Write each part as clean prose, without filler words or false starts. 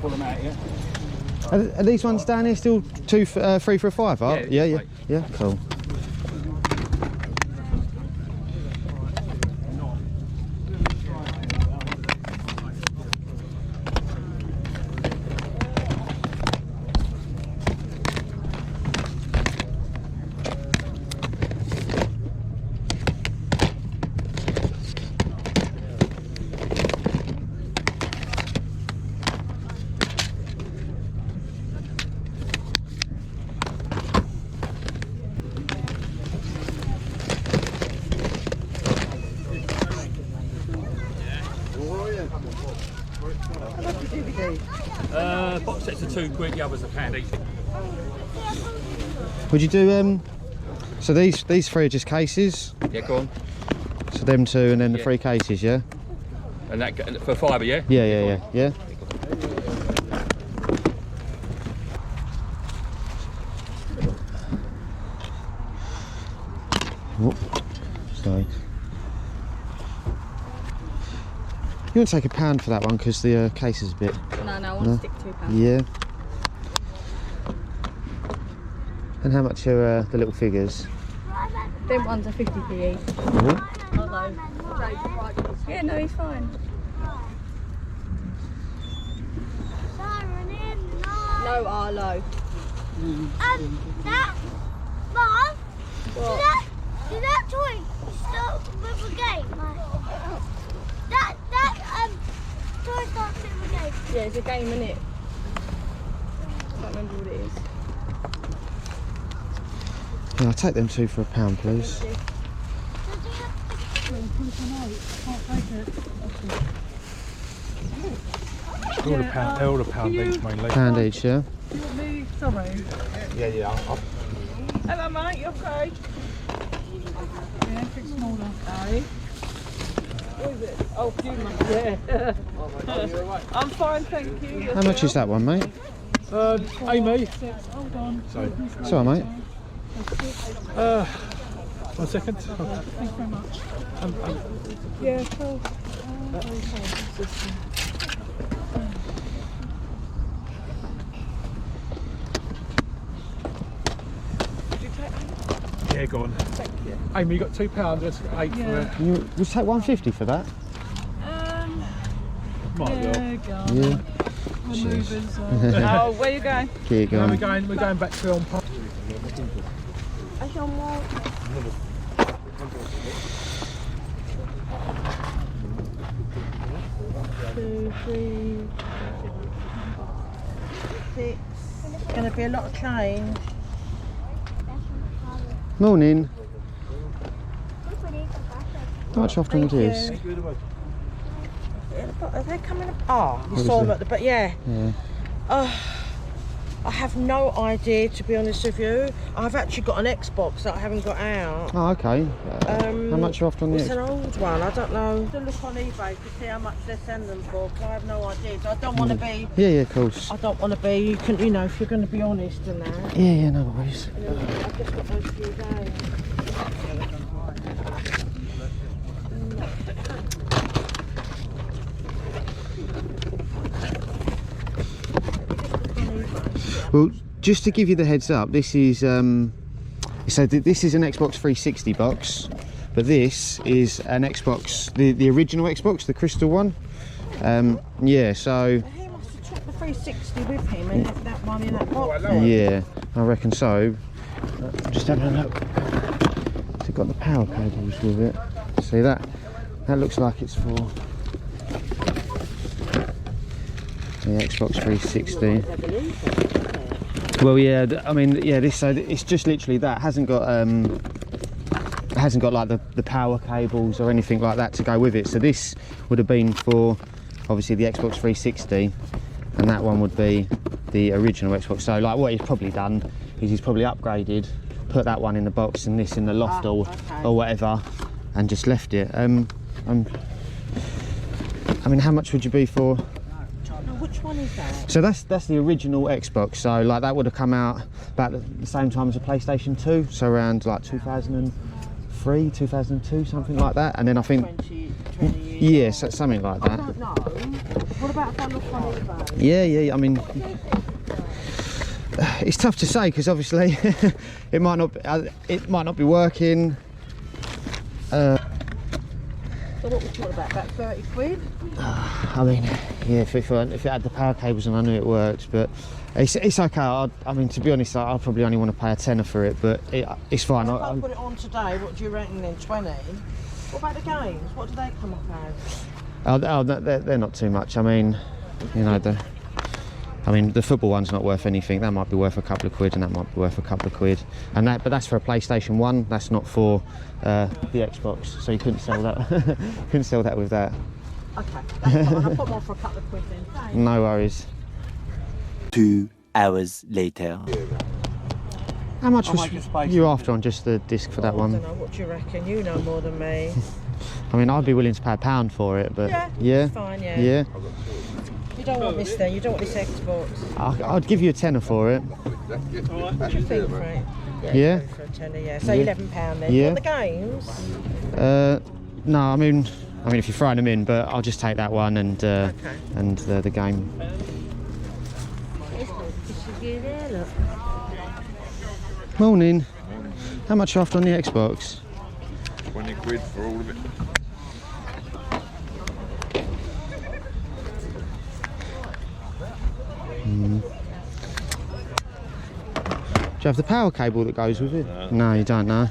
pull them out here. Are these ones down here still 3 for a £5? Yeah, cool. Box sets are £2, the others are £1 each. Would you do so these 3 are just cases? Yeah, go on. So them 2 and then the 3 cases, yeah? And that for fibre, yeah? Yeah. Whoop. Sorry. You want to take £1 for that one because the case is a bit. No, I want to stick £2. Yeah. And how much are the little figures? Them ones are 50p each. Although, yeah, no, he's fine. No, Arlo. That, Mom, What? did that toy start with a game? That toy starts with a game. Yeah, it's a game, innit? I can't remember what it is. Yeah, I'll take them 2 for £1, please. They're all a pound each mainly. £1 each, yeah? Sorry. Yeah. Hello, mate, you okay? Yeah, it's smaller. Aye. What is it? Oh, you, mate. Yeah. I'm fine, thank you. How much is that one, mate? Amy. Hold on. Sorry. It's all right, mate. 1 second. Thanks very much. Yeah, cool. Yeah, go on. Thank you. Amy, you got £2. Let's get 8 for it. You take £1.50 for that? Might as well. Go. Yeah. Oh, where you going? Keep No, going. we're going back to on pub. 2, 3, 6. It's going to be a lot of change. Morning. How much often it Thank is? you. Are they coming up? Oh, you saw them at the, but yeah. I have no idea, to be honest with you. I've actually got an Xbox that I haven't got out. Oh, okay. How much are often on the It's an old one, I don't know. To look on eBay to see how much they send them for, because I have no idea. So I don't want to be. Yeah, of course. I don't want to be. You can, you know, if you're going to be honest and that. Yeah, no worries. I've just got those few days. Well, just to give you the heads up, this is this is an Xbox 360 box, but this is an Xbox, the original Xbox, the crystal one. Yeah, so He must have took the 360 with him and left that one in that box. yeah, I reckon so. Just having a look. It's got the power cables with it. See that? That looks like it's for the Xbox 360. Well, yeah, I mean, yeah, this, so it's just literally that. It hasn't got like the power cables or anything like that to go with it. So this would have been for obviously the Xbox 360, and that one would be the original Xbox. So like what he's probably done is he's probably upgraded, put that one in the box and this in the loft or whatever, and just left it. I mean, how much would you be for? Which one is that? So that's the original Xbox. So like that would have come out about the same time as a PlayStation 2. So around like 2003, 2002, something like that. And then I think 20 years Yes, something like I that. don't know. What about if I look on eBay? Yeah. I mean, it's tough to say because obviously it might not be working. So what we talking about 30 quid? I mean, yeah, if it had the power cables and I knew it worked, but it's okay. I mean, to be honest, I'll probably only want to pay a tenner for it, but it's fine. If I put it on today, what do you reckon then? 20? What about the games? What do they come up as? They're not too much. I mean, you know, the football one's not worth anything. That might be worth a couple of quid, and that might be worth a couple of quid. But that's for a PlayStation 1. That's not for the Xbox. So you couldn't sell that. Couldn't sell that with that. Okay, that's fine. I'll put them on for a couple of quid then. Thanks. No worries. 2 hours later. How much I'll was make a space you in after on just the disc for that I one? don't know, what do you reckon? You know more than me. I mean, I'd be willing to pay £1 for it, but Yeah, it's fine, yeah. Yeah. You don't want this then, you don't want this Xbox. I'd give you a tenner for it. What do you think for it? Yeah? Go for a tenner, yeah. So Yeah. £11 then. Yeah. What the games? No, I mean if you're throwing them in, but I'll just take that one and Okay. and the game. Morning. How much after on the Xbox? 20 quid for all of it. Do you have the power cable that goes with it? No, you don't know.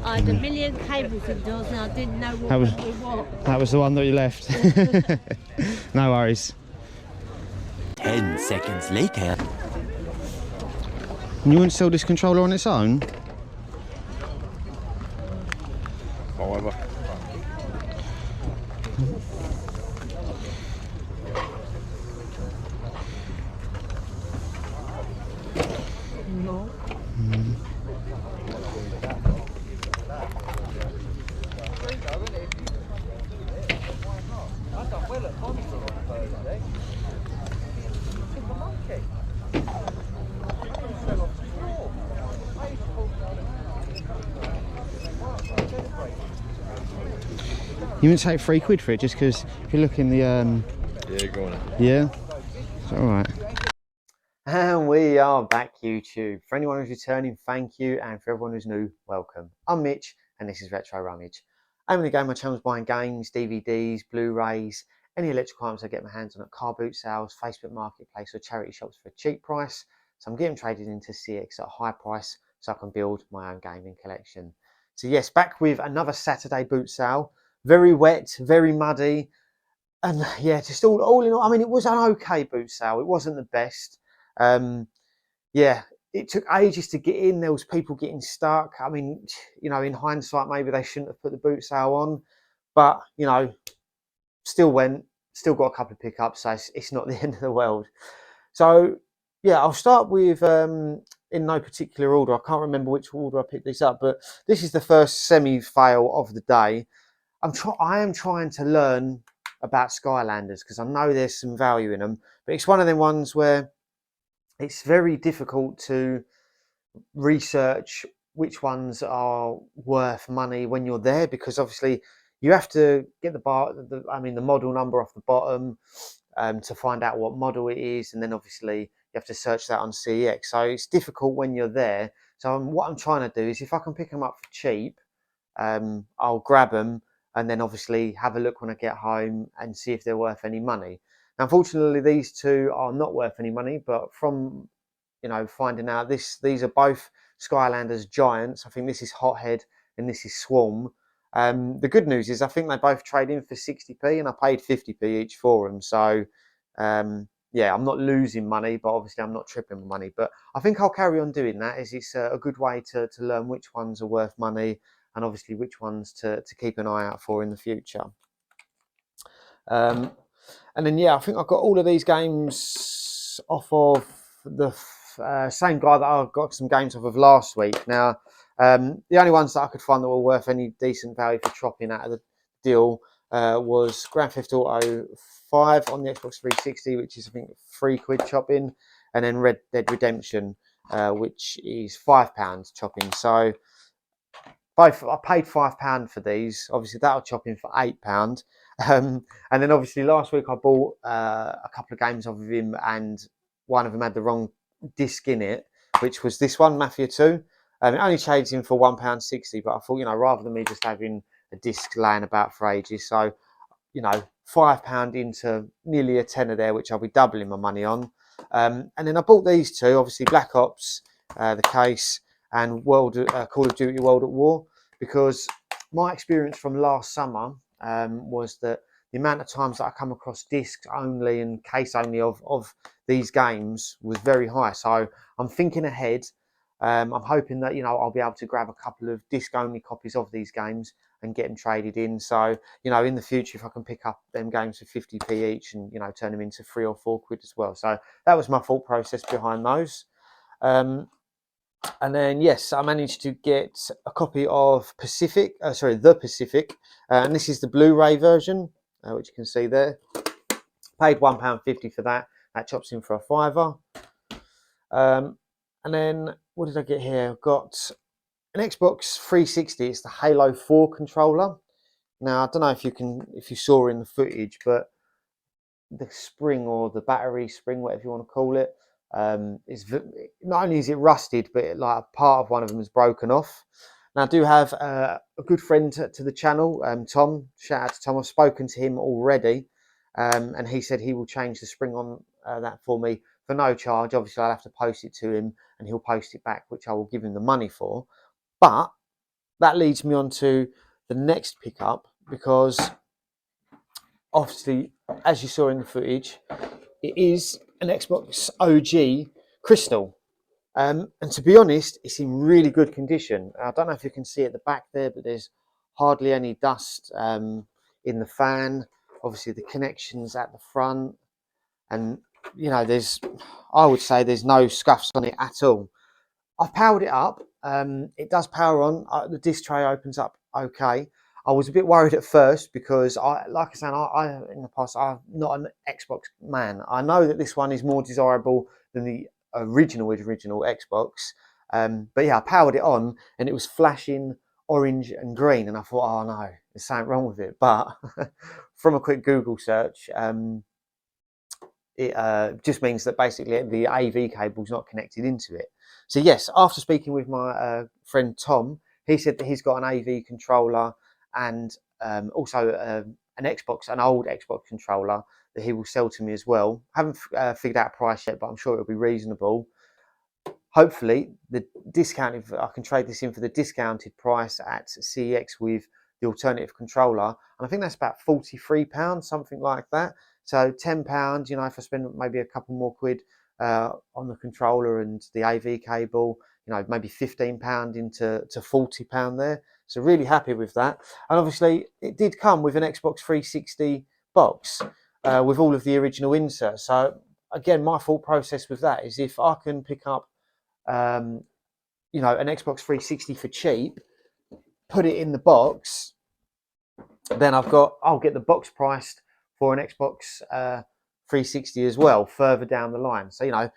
I had a million cables indoors and I didn't know what That was- was what. That was the one that you left. No worries. 10 seconds later. And you wouldn't sell this controller on its own? However, No. You wouldn't take £3 for it just because if you look in the yeah, go on. yeah, it's all right. And we are back, YouTube. For anyone who's returning, thank you, and for everyone who's new, welcome. I'm Mitch, and this is Retro Rummage. Aim of the game, my channel's buying games, DVDs, Blu-rays, any electrical items I get my hands on at car boot sales, Facebook Marketplace, or charity shops for a cheap price. So I'm getting traded into CX at a high price so I can build my own gaming collection. So yes, back with another Saturday boot sale. Very wet, very muddy, and yeah, just all in all, I mean, it was an okay boot sale. It wasn't the best. Yeah, it took ages to get in. There was people getting stuck. I mean, you know, in hindsight, maybe they shouldn't have put the boot sale on, but you know, still went, still got a couple of pickups, so it's not the end of the world. So yeah, I'll start with in no particular order. I can't remember which order I picked these up, but this is the first semi-fail of the day. I am trying to learn about Skylanders because I know there's some value in them, but it's one of them ones where it's very difficult to research which ones are worth money when you're there, because obviously you have to get the model number off the bottom to find out what model it is, and then obviously you have to search that on CEX. So it's difficult when you're there. So what I'm trying to do is, if I can pick them up for cheap, I'll grab them and then obviously have a look when I get home and see if they're worth any money. Now, unfortunately, these two are not worth any money, but from finding out, these are both Skylanders Giants. I think this is Hothead and this is Swarm. The good news is I think they both trade in for 60p, and I paid 50p each for them. So yeah, I'm not losing money, but obviously I'm not tripling my money. But I think I'll carry on doing that, as it's a good way to learn which ones are worth money, and obviously which ones to keep an eye out for in the future. And then yeah, I think I've got all of these games off of the same guy that I got some games off of last week. Now, the only ones that I could find that were worth any decent value for chopping out of the deal was Grand Theft Auto 5 on the Xbox 360, which is I think £3 chopping, and then Red Dead Redemption, which is £5 chopping. So both. I paid £5 for these. Obviously, that'll chop in for £8. And then obviously last week I bought a couple of games of him, and one of them had the wrong disc in it, which was this one, Mafia 2. It only changed in for £1.60, but I thought, rather than me just having a disc laying about for ages, so £5 into nearly a tenner there, which I'll be doubling my money on. And then I bought these two, obviously Black Ops, the case, and Call of Duty World at War, because my experience from last summer was that the amount of times that I come across discs only and case only of these games was very high. So I'm thinking ahead. I'm hoping that I'll be able to grab a couple of disc only copies of these games and get them traded in. So in the future, if I can pick up them games for 50p each and turn them into £3 or £4 as well. So that was my thought process behind those. And then yes, I managed to get a copy of The Pacific, and this is the Blu-ray version, which you can see there. Paid £1.50 for that. That chops in for a £5. And then what did I get here? I've got an Xbox 360. It's the Halo 4 controller. Now I don't know if you saw in the footage, but the spring, or the battery spring, whatever you want to call it, is not only is it rusted, but like a part of one of them is broken off. Now I do have a good friend to the channel, Tom. Shout out to Tom. I've spoken to him already, and he said he will change the spring on that for me for no charge. Obviously, I'll have to post it to him, and he'll post it back, which I will give him the money for. But that leads me on to the next pickup, because obviously, as you saw in the footage, it is an Xbox OG Crystal. And to be honest, it's in really good condition. I don't know if you can see at the back there, but there's hardly any dust in the fan. Obviously, the connections at the front, and I would say there's no scuffs on it at all. I've powered it up. It does power on. The disc tray opens up okay. I was a bit worried at first because, like I said, in the past, I'm not an Xbox man. I know that this one is more desirable than the original Xbox. But yeah, I powered it on and it was flashing orange and green, and I thought, oh no, there's something wrong with it. But from a quick Google search, it just means that basically the AV cable's not connected into it. So yes, after speaking with my friend Tom, he said that he's got an AV controller and also an old Xbox controller that he will sell to me as well. I haven't figured out a price yet, but I'm sure it'll be reasonable. Hopefully, the discounted, I can trade this in for the discounted price at CEX with the alternative controller, and I think that's about £43, something like that. So £10, if I spend maybe a couple more quid on the controller and the AV cable, maybe £15 into £40 there. So really happy with that. And obviously, it did come with an Xbox 360 box with all of the original inserts. So again, my thought process with that is if I can pick up an Xbox 360 for cheap, put it in the box, then I'll get the box priced for an Xbox 360 as well further down the line. So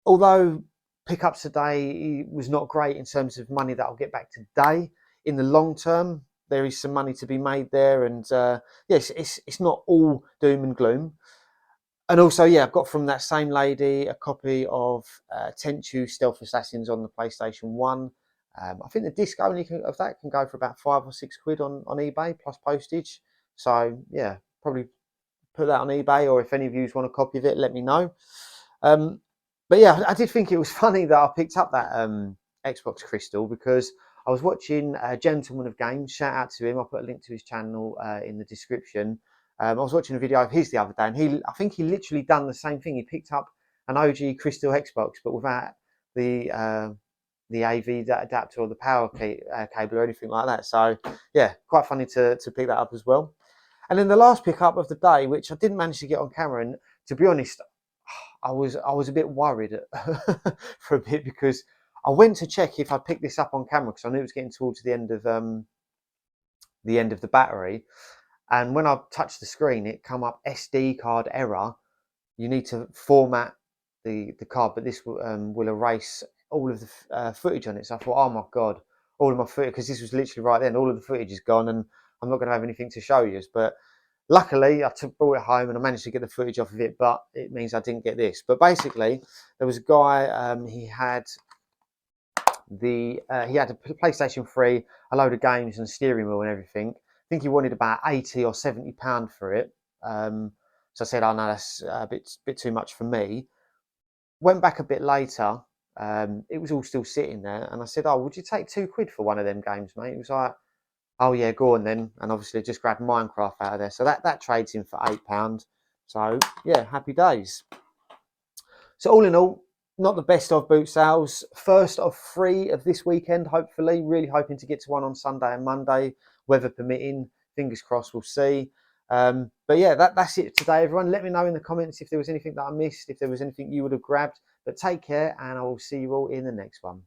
although pickups today was not great in terms of money that I'll get back today, in the long term there is some money to be made there, and yes, it's not all doom and gloom. And also, yeah, I've got from that same lady a copy of Tenchu Stealth Assassins on the PlayStation 1. I think the disc only of that can go for about £5 or £6 on eBay plus postage. So yeah, probably put that on eBay, or if any of you want a copy of it, let me know. But yeah, I did think it was funny that I picked up that Xbox Crystal, because I was watching Gentleman of Games. Shout out to him. I'll put a link to his channel in the description. I was watching a video of his the other day, and I think he literally done the same thing. He picked up an OG Crystal Xbox, but without the AV adapter or the power cable or anything like that. So yeah, quite funny to pick that up as well. And then the last pickup of the day, which I didn't manage to get on camera, and to be honest, I was a bit worried for a bit, because I went to check if I'd picked this up on camera, because I knew it was getting towards the end of the battery. And when I touched the screen, it come up SD card error. You need to format the card, but this will erase all of the footage on it. So I thought, oh my God, all of my footage, because this was literally right then, all of the footage is gone and I'm not going to have anything to show you. But luckily, I brought it home and I managed to get the footage off of it, but it means I didn't get this. But basically, there was a guy, he had a PlayStation 3, a load of games and a steering wheel and everything. I think he wanted about 80 or 70 pound for it. So I said, oh no, that's a bit too much for me. Went back a bit later. It was all still sitting there, and I said, oh, would you take £2 for one of them games, mate? He was like, oh yeah, go on then. And obviously just grabbed Minecraft out of there. So that trades in for £8. So yeah, happy days. So all in all, not the best of boot sales. First of 3 of this weekend, hopefully. Really hoping to get to one on Sunday and Monday, weather permitting. Fingers crossed, we'll see. But yeah, that's it today, everyone. Let me know in the comments if there was anything that I missed, if there was anything you would have grabbed. But take care, and I will see you all in the next one.